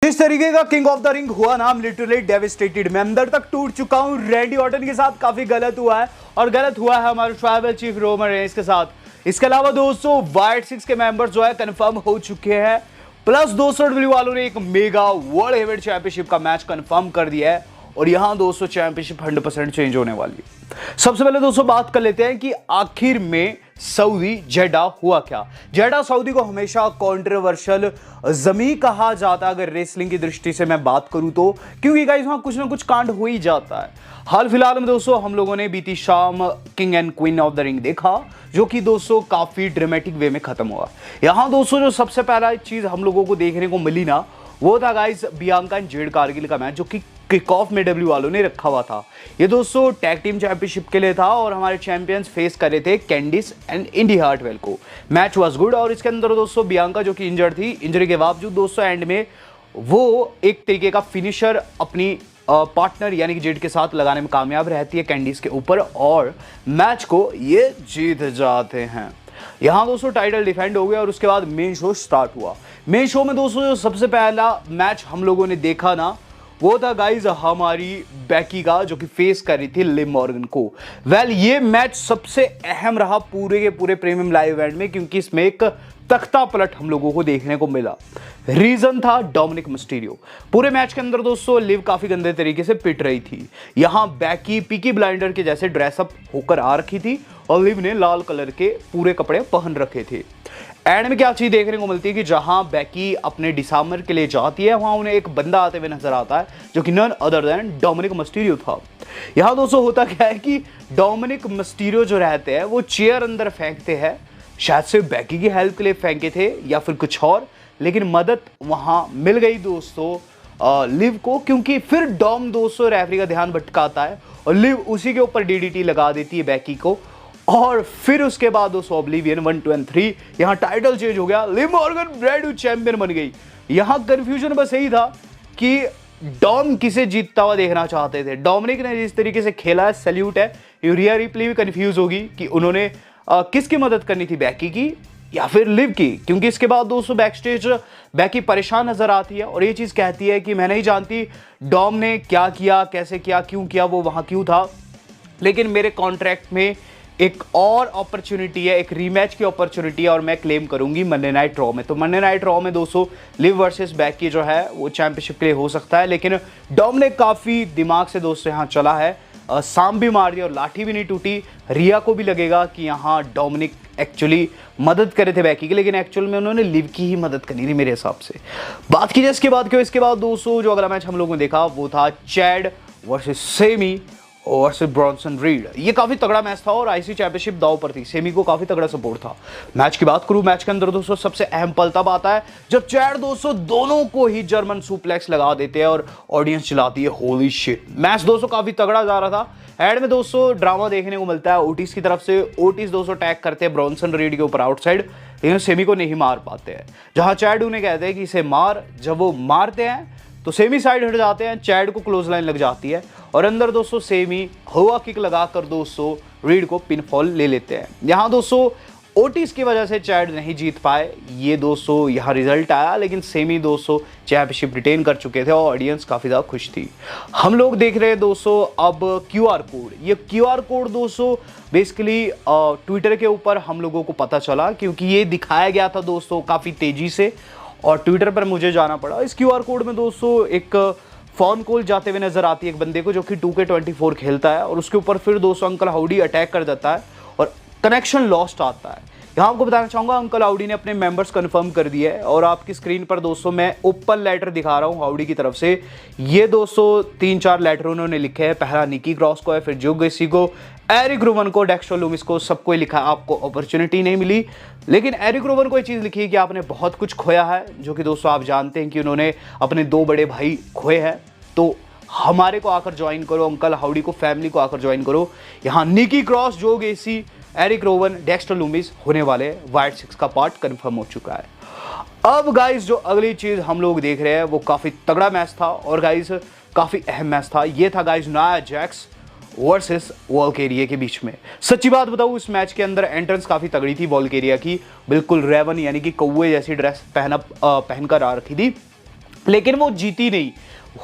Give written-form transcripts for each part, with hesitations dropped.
जिस तरीके का किंग ऑफ द रिंग हुआ ना, लिटरली डेविस्टेटेड। मैं अंदर तक टूट चुका हूं। रैंडी ऑर्टन के साथ काफी गलत हुआ है और गलत हुआ है हमारे ट्राइबल चीफ रोमन रेंस के साथ। इसके अलावा दोस्तों वाइट सिक्स के मेंबर्स जो है कंफर्म हो चुके हैं। प्लस दोस्तों डब्ल्यू वालों ने एक मेगा वर्ल्ड हेवीवेट चैंपियनशिप का मैच कंफर्म कर दिया है और यहां दोस्तों चैंपियनशिप 100% चेंज होने वाली है। सबसे पहले दोस्तों बात कर लेते हैं कि आखिर में सऊदी जेडा हुआ क्या। जेडा सऊदी को हमेशा कंट्रोवर्शियल जमी कहा जाता है अगर रेसलिंग की दृष्टि से मैं बात करूं तो, क्योंकि गाइस वहां कुछ ना कुछ कांड हो ही जाता है। हाल फिलहाल में दोस्तों हम लोगों ने बीती शाम king and queen of the ring देखा, जो कि दोस्तों काफी ड्रामेटिक वे में खत्म हुआ। यहां दोस्तों जो सबसे पहला चीज हम लोगों को देखने को मिली ना, वो था guys Bianca and Jade Cargill का मैच, जो कि किक ऑफ में डब्ल्यू वालों ने रखा हुआ था। ये दोस्तों टैग टीम चैंपियनशिप के लिए था और हमारे चैंपियंस फेस कर रहे थे कैंडिस एंड इंडी हार्टवेल को। मैच वाज गुड और इसके अंदर दोस्तों बियांका जो कि इंजर्ड थी, इंजरी के बावजूद दोस्तों एंड में वो एक तरीके का फिनिशर अपनी पार्टनर यानी कि जेड के साथ लगाने में कामयाब रहती है कैंडिस के ऊपर और मैच को ये जीत जाते हैं। यहां दोस्तों टाइटल डिफेंड हो गया और उसके बाद मेन शो स्टार्ट हुआ। मेन शो में दोस्तों जो सबसे पहला मैच हम लोगों ने देखा ना, वो था गाइज हमारी बैकी का, जो कि फेस कर रही थी लिव मॉर्गन को। ये मैच सबसे अहम रहा पूरे के पूरे प्रीमियम लाइव इवेंट में, क्योंकि इसमें एक तख्ता पलट हम लोगों को देखने को मिला। रीजन था डोमिनिक मिस्टीरियो। पूरे मैच के अंदर दोस्तों लिव काफी गंदे तरीके से पिट रही थी। यहां बैकी पीकी ब्लाइंडर के जैसे ड्रेसअप होकर आ रखी थी और लिव ने लाल कलर के पूरे कपड़े पहन रखे थे। एंड में क्या चीज देखने को मिलती है कि जहां बैकी अपने डिसामर के लिए जाती है, वहां उन्हें एक बंदा आते हुए नजर आता है, जो कि none other than Dominik Mysterio था। यहां दोस्तों होता क्या है कि डोमिनिक मिस्टीरियो जो रहते हैं वो चेयर अंदर फेंकते हैं, शायद से बैकी की हेल्प के लिए फेंके थे या फिर कुछ और, लेकिन मदद वहां मिल गई दोस्तों लिव को, क्योंकि फिर डॉम दोस्तों रेफरी का ध्यान भटकाता है और लिव उसी के ऊपर डीडीटी लगा देती है बैकी को। और फिर उसके बाद दोस्तों ओब्लिवियन 1, 2 and 3 यहां टाइटल चेंज हो गया। Liv Morgan brand new champion बन गई। यहां कंफ्यूजन बस यही था कि डॉम किसे जीतता हुआ देखना चाहते थे। डोमिनिक ने जिस तरीके से खेला है, सैल्यूट है। यूरिया रिप्ली भी कंफ्यूज होगी कि उन्होंने किसकी मदद करनी थी, बैकी की या फिर लिव की, क्योंकि इसके बाद दोस्तों बैकस्टेज बैकी परेशान नजर आती है और ये चीज कहती है कि मैं नहीं जानती डॉम ने क्या किया, कैसे किया, क्यों किया, वो वहां क्यों था, लेकिन मेरे कॉन्ट्रैक्ट में एक और अपॉर्चुनिटी है, एक रीमैच की अपॉर्चुनिटी है और मैं क्लेम करूंगी मंडे नाइट रॉ में। तो मंडे नाइट रॉ में दोस्तों लिव वर्सेस बैकी जो है वो चैंपियनशिप के लिए हो सकता है, लेकिन डॉम ने काफी दिमाग से दोस्तों यहाँ चला है, सांप भी मार दिया और लाठी भी नहीं टूटी। रिया को भी लगेगा कि यहाँ डोमिनिक एक्चुअली मदद करे थे बैकी की, लेकिन एक्चुअल में उन्होंने लिव की ही मदद करनी थी मेरे हिसाब से। बात की जाए इसके बाद क्यों, इसके बाद दोस्तों जो अगला मैच हम लोगों ने देखा वो था Chad versus semi versus Bronson read. ये काफी तगड़ा मैच था और आईसी चैंपियनशिप दांव पर थी। सेमी को काफी तगड़ा सपोर्ट था। मैच की बात करूं, मैच के अंदर दोस्तों सबसे अहम पल तब आता है जब चैड दोस्तों दोनों को ही जर्मन सुप्लेक्स लगा देते हैं और ऑडियंस चिल्लाती है होली शिट। मैच दोस्तों काफी तगड़ा जा रहा था। एड में दोस्तों ड्रामा देखने को मिलता है ओटिस की तरफ से। ओटिस दोस्तों टैग करते हैं ब्रॉन्सन रीड के ऊपर आउटसाइड, लेकिन सेमी को नहीं मार पाते हैं। जहां चैड उन्हें कहते हैं कि इसे मार, जब वो मारते हैं तो सेमी साइड हट जाते हैं, चैड को क्लोज लाइन लग जाती है और अंदर दोस्तों सेमी हवा किक लगाकर दोस्तों रीड को पिनफॉल ले लेते हैं। यहां दोस्तों ओटिस की वजह से चैड नहीं जीत पाए, ये दोस्तों यहां रिजल्ट आया, लेकिन सेमी दोस्तों चैंपियनशिप रिटेन कर चुके थे और ऑडियंस काफी ज्यादा खुश थी। हम लोग देख रहे हैं दोस्तों अब क्यूआर कोड। ये क्यूआर कोड दोस्तों बेसिकली ट्विटर के ऊपर हम लोगों को पता चला, क्योंकि ये दिखाया गया था दोस्तों काफी तेजी से और ट्विटर पर मुझे जाना पड़ा। इस क्यूआर कोड में दोस्तों एक फोन कॉल जाते हुए नजर आती है एक बंदे को, जो कि 2K24 खेलता है और उसके ऊपर फिर दोस्तों अंकल हाउडी अटैक कर देता है और कनेक्शन लॉस्ट आता है। यहाँ आपको बताना चाहूंगा अंकल हाउडी ने अपने मेंबर्स कंफर्म कर दिए है और आपकी स्क्रीन पर दोस्तों मैं ओपन लेटर दिखा रहा हूँ हाउडी की तरफ से। ये दोस्तों 3-4 लेटर उन्होंने लिखे हैं। पहला निकी क्रॉस को है, फिर जो गेसी को, एरिक रोवन को, डेक्स्टर लूमिस को, सबको लिखा है। आपको अपॉर्चुनिटी नहीं मिली, लेकिन एरिक रोवन को ये चीज़ लिखी है कि आपने बहुत कुछ खोया है, जो कि दोस्तों आप जानते हैं कि उन्होंने अपने 2 बड़े भाई खोए हैं, तो हमारे को आकर ज्वाइन करो, अंकल हाउडी को, फैमिली को आकर ज्वाइन करो। यहाँ निकी क्रॉस, जो गेसी, एरिक रोवन, डेक्स्टर लूमिस होने वाले वाइट सिक्स का पार्ट कंफर्म हो चुका है। अब गाइस जो अगली चीज हम लोग देख रहे हैं वो काफी तगड़ा मैच था और गाइस काफी अहम मैच था। ये था गाइस नाया जैक्स वर्सेस वॉल्केरिया के बीच में। सच्ची बात बताऊं, इस मैच के अंदर एंट्रेंस काफी तगड़ी थी वॉल्केरिया की, बिल्कुल रेवन यानी कि कौवे जैसी ड्रेस पहनकर आ रखी थी। लेकिन वो जीती नहीं।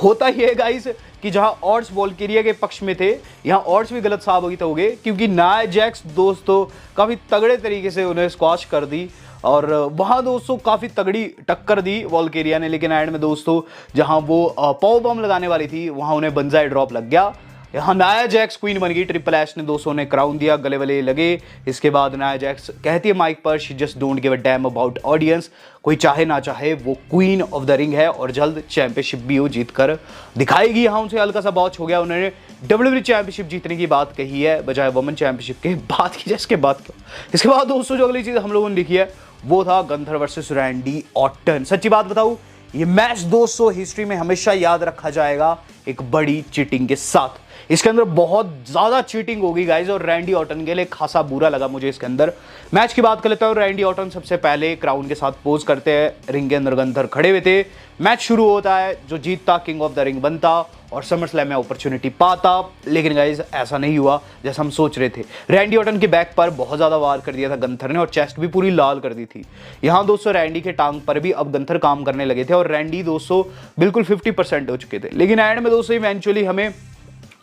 होता ही है गाइस कि जहां ऑड्स वॉल्केरिया के पक्ष में थे, यहां ऑड्स भी गलत साबित हो गए, क्योंकि नाया जैक्स दोस्तों काफ़ी तगड़े तरीके से उन्हें स्क्वॉश कर दी और वहां दोस्तों काफ़ी तगड़ी टक्कर दी वॉल्केरिया ने। लेकिन एंड में दोस्तों जहां वो पावर बम लगाने वाली थी, वहां उन्हें बंजाई ड्रॉप लग गया। यहाँ नाया जैक्स क्वीन बन गई। ट्रिपल एच ने दोस्तों ने क्राउन दिया, गले वले लगे। इसके बाद नाया जैक्स कहती है माइक पर, she just don't give a damn about audience. कोई चाहे ना चाहे वो क्वीन ऑफ द रिंग है और जल्द चैंपियनशिप भी वो जीत कर दिखाएगी। यहाँ उनसे हल्का सा बॉच हो गया, उन्होंने WWE चैंपियनशिप जीतने की बात कही है बजाय वुमेन चैंपियनशिप के। बात की जाए इसके बाद दोस्तों जो अगली चीज़ हम लोगों ने लिखी है वो था गंथर वर्सेस रैंडी ऑर्टन। सच्ची बात बताऊं, ये मैच दोस्तों हिस्ट्री में हमेशा याद रखा जाएगा एक बड़ी चीटिंग के साथ। इसके अंदर बहुत ज्यादा चीटिंग होगी गाइस और रैंडी ऑर्टन के लिए खासा बुरा लगा मुझे इसके अंदर। मैच की बात कर लेता हूं। रैंडी ऑर्टन सबसे पहले क्राउन के साथ पोज करते हैं, रिंग के अंदर गंथर खड़े हुए थे। मैच शुरू होता है, जो जीतता किंग ऑफ द रिंग बनता और समर स्लैम में अपॉर्चुनिटी पाता। लेकिन गाइस ऐसा नहीं हुआ जैसा हम सोच रहे थे। रैंडी ऑर्टन के बैक पर बहुत ज्यादा वार कर दिया था गंथर ने और चेस्ट भी पूरी लाल कर दी थी। यहां दोस्तों रैंडी के टांग पर भी अब गंथर काम करने लगे थे और रैंडी दोस्तों बिल्कुल 50% हो चुके थे। लेकिन एंड में दोस्तों इवेंचुअली हमें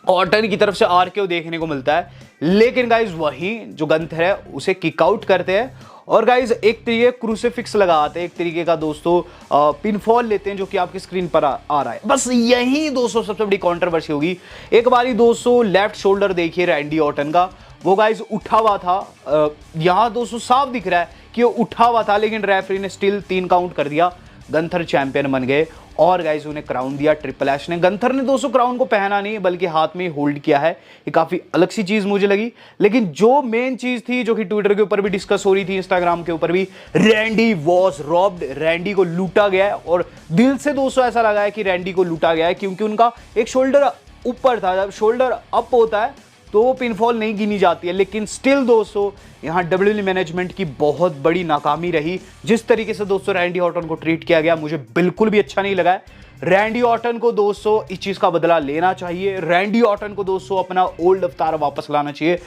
ऑर्टन की तरफ से RKO देखने को मिलता है। लेकिन गाइज वहीं जो गंथर है उसे किक आउट करते हैं और गाइज एक तरीके क्रूसिफिक्स लगाते हैं, एक तरीके का दोस्तों पिनफॉल लेते हैं, जो कि आपकी स्क्रीन पर आ रहा है। बस यही दोस्तों सबसे बड़ी कंट्रोवर्सी होगी। एक बारी दोस्तों लेफ्ट शोल्डर देखिए रैंडी ऑर्टन का, वो गाइज उठा हुआ था। यहां दोस्तों साफ दिख रहा है कि वो उठा हुआ था, लेकिन रेफरी ने स्टिल 3 काउंट कर दिया। गंथर चैंपियन बन गए और गाइस उन्हें क्राउन दिया ट्रिपल एच ने। गंथर ने दोस्तों क्राउन को पहना नहीं बल्कि हाथ में होल्ड किया है, ये काफी अलग सी चीज मुझे लगी। लेकिन जो मेन चीज थी, जो कि ट्विटर के ऊपर भी डिस्कस हो रही थी, इंस्टाग्राम के ऊपर भी, रैंडी वॉज रॉब्ड, रैंडी को लूटा गया है। और दिल से दोस्तों ऐसा लगा है कि रैंडी को लूटा गया है, क्योंकि उनका एक शोल्डर ऊपर था। जब शोल्डर अप होता है तो वो पिनफॉल नहीं गिनी जाती है। लेकिन स्टिल दोस्तों यहाँ WWE मैनेजमेंट की बहुत बड़ी नाकामी रही। जिस तरीके से दोस्तों रैंडी ऑर्टन को ट्रीट किया गया मुझे बिल्कुल भी अच्छा नहीं लगा है। रैंडी ऑर्टन को दोस्तों इस चीज का बदला लेना चाहिए। रैंडी ऑर्टन को दोस्तों अपना ओल्ड अवतार वापस लाना चाहिए,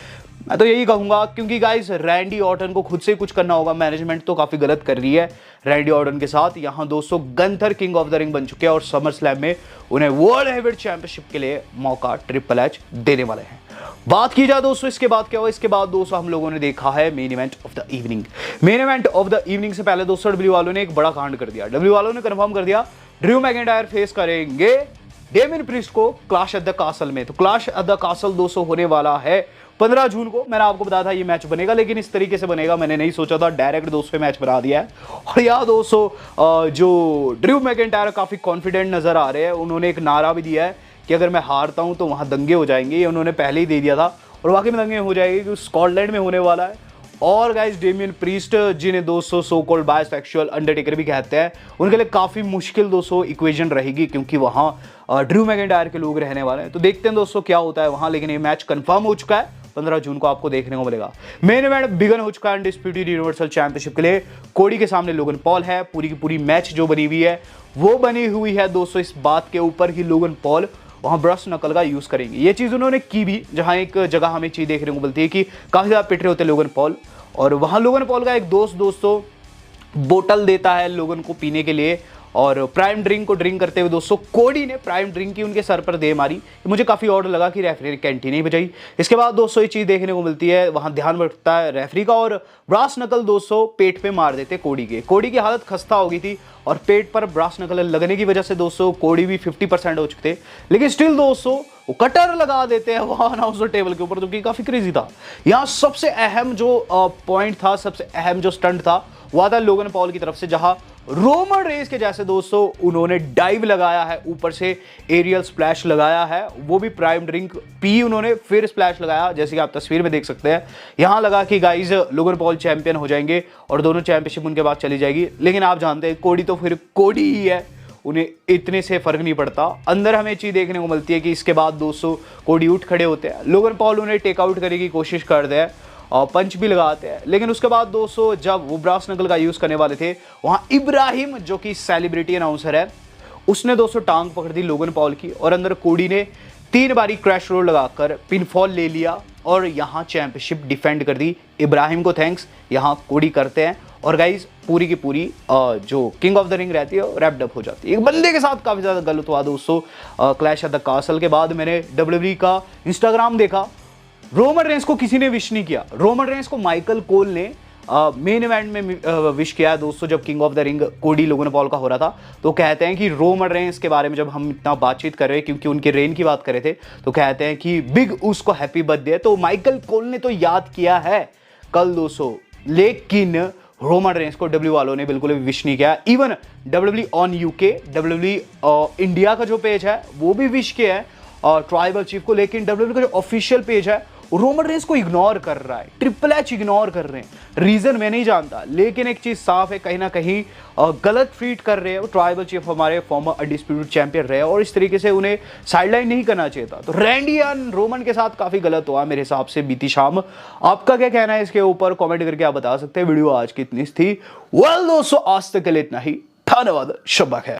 मैं तो यही कहूंगा। क्योंकि गाइस रैंडी ऑर्टन को खुद से कुछ करना होगा, मैनेजमेंट तो काफी गलत कर रही है रैंडी ऑर्टन के साथ। यहां दोस्तों Gunther king of the ring बन चुके हैं और समर स्लैम में उन्हें वर्ल्ड हेवीवेट चैंपियनशिप के लिए मौका ट्रिपल एच देने वाले हैं। बात की जाए दोस्तों इसके बाद क्या हुआ, इसके बाद दोस्तों हम लोगों ने देखा है main event of the evening. Main event of the evening से पहले दोस्तों डब्ल्यू वालों ने एक बड़ा कांड कर दिया। डब्ल्यू वालों ने कंफर्म कर दिया ड्रू मैकिंटायर फेस करेंगे डेमियन प्रीस्ट को क्लैश एट द कासल में। तो क्लैश एट द कासल दोस्तों होने वाला है 15 जून को। मैंने आपको बताया था ये मैच बनेगा, लेकिन इस तरीके से बनेगा मैंने नहीं सोचा था। डायरेक्ट दोस्तों मैच बना दिया है। और यहाँ दोस्तों जो ड्रू मैकिंटायर काफी कॉन्फिडेंट नजर आ रहे हैं। उन्होंने एक नारा भी दिया है कि अगर मैं हारता हूं तो वहां दंगे हो जाएंगे। ये उन्होंने पहले ही दे दिया था और वाकई में दंगे हो जाएंगे, क्योंकि स्कॉटलैंड में होने वाला है। और गाइस डेमियन प्रीस्ट, जिन्हें दोस्तों सो कॉल्ड बायसेक्सुअल अंडरटेकर भी कहते हैं, उनके लिए काफी मुश्किल दोस्तों इक्वेशन रहेगी, क्योंकि वहां ड्रू मैकिंटायर के लोग रहने वाले हैं। तो देखते हैं दोस्तों क्या होता है वहां। लेकिन ये मैच कंफर्म हो चुका है, 15 जून को आपको देखने को मिलेगा। मेन इवेंट बिगन हो चुका है अनडिस्प्यूटेड यूनिवर्सल चैंपियनशिप के लिए। कोडी के सामने लोगन पॉल है। पूरी की पूरी मैच जो बनी हुई है वो बनी हुई है दोस्तों इस बात के ऊपर कि लोगन पॉल वहां ब्रश नकल का यूज करेंगे। ये चीज उन्होंने की भी, जहां एक जगह हमें चीज देखने को मिलती है कि काफी ज्यादा पिट रहे होते लोगन पॉल, और वहां लोगन पॉल का एक दोस्त दोस्तों बोतल देता है लोगन को पीने के लिए, और प्राइम ड्रिंक को ड्रिंक करते हुए दोस्तों कोडी ने प्राइम ड्रिंक की उनके सर पर दे मारी। मुझे काफी ऑड लगा कि रेफरी ने कैंटी नहीं बजाई। इसके बाद दोस्तों ये चीज देखने को मिलती है, वहां ध्यान बढ़ता है रेफरी का, और ब्रास नकल दोस्तों पेट पे मार देते कोडी के। कोडी की हालत खस्ता हो गई थी और पेट पर ब्रास नकल लगने की वजह से दोस्तों कोडी भी 50% हो चुके थे। लेकिन स्टिल दोस्तों वो कटर लगा देते हैं वहां अनाउंसर टेबल के ऊपर, जो कि काफी क्रेजी था। यहाँ सबसे अहम जो पॉइंट था, सबसे अहम जो स्टंट था, वो था लोगन पॉल की तरफ से, जहां रोमन रेस के जैसे दोस्तों उन्होंने डाइव लगाया है, ऊपर से एरियल स्प्लैश लगाया है, वो भी प्राइम ड्रिंक पी उन्होंने, फिर स्प्लैश लगाया, जैसे कि आप तस्वीर में देख सकते हैं। यहां लगा कि गाइज लोगन पॉल चैंपियन हो जाएंगे और दोनों चैंपियनशिप उनके बाद चली जाएगी। लेकिन आप जानते हैं कोडी तो फिर कोडी ही है, उन्हें इतने से फर्क नहीं पड़ता। अंदर हमें चीज देखने को मिलती है कि इसके बाद दोस्तों कोडी उठ खड़े होते हैं, लोगन पॉल उन्हें टेकआउट करने की कोशिश करते हैं और पंच भी लगाते हैं। लेकिन उसके बाद दोस्तों जब वो ब्रास नकल का यूज करने वाले थे, वहां इब्राहिम जो कि सेलिब्रिटी अनाउंसर है, उसने दोस्तों टांग पकड़ दी लोगन पॉल की, और अंदर कोडी ने 3 बारी क्रैश रोल लगाकर पिनफॉल ले लिया और यहां चैंपियनशिप डिफेंड कर दी। इब्राहिम को थैंक्स यहां कोडी करते हैं और गाइस पूरी की पूरी जो किंग ऑफ द रिंग रहती है रैप्ड अप हो जाती है। एक बंदे के साथ काफी ज्यादा गलत हुआ दोस्तों। क्लैश एट द कासल के बाद मैंने WWE का इंस्टाग्राम देखा, रोमन रेंस को किसी ने विश नहीं किया। रोमन रेंस को माइकल कोल ने मेन इवेंट में विश किया है दोस्तों, जब किंग ऑफ द रिंग कोडी लोगन पॉल का हो रहा था। तो कहते हैं कि रोमन रेंस के बारे में जब हम इतना बातचीत कर रहे हैं, क्योंकि उनके रेन की बात कर रहे थे, तो कहते हैं कि बिग उसको हैप्पी बर्थडे। तो माइकल कोल ने तो याद किया है कल दोस्तों, लेकिन रोमन रेंस को डब्ल्यू वालों ने बिल्कुल भी विश नहीं किया। Even WWE on UK, WWE India का जो पेज है वो भी विश किया है ट्राइबल चीफ को, लेकिन WWE का जो ऑफिशियल पेज है रोमन रेंस को इग्नोर कर रहा है। ट्रिपल एच इग्नोर कर रहे हैं, रीजन मैं नहीं जानता, लेकिन एक चीज साफ है, कहीं ना कहीं गलत ट्रीट कर रहे हैं। वो ट्राइबल चीफ हमारे फॉर्मर अनडिस्प्यूटेड चैंपियन रहे और इस तरीके से उन्हें साइडलाइन नहीं करना चाहिए था। तो रैंडी एंड रोमन के साथ काफी गलत हुआ मेरे हिसाब से बीती शाम। आपका क्या कहना है इसके ऊपर कॉमेंट करके आप बता सकते हैं। वीडियो आज की इतनी थी। वेल दोस्तों, आज तक के लिए इतना ही। धन्यवाद, शब्बा खैर।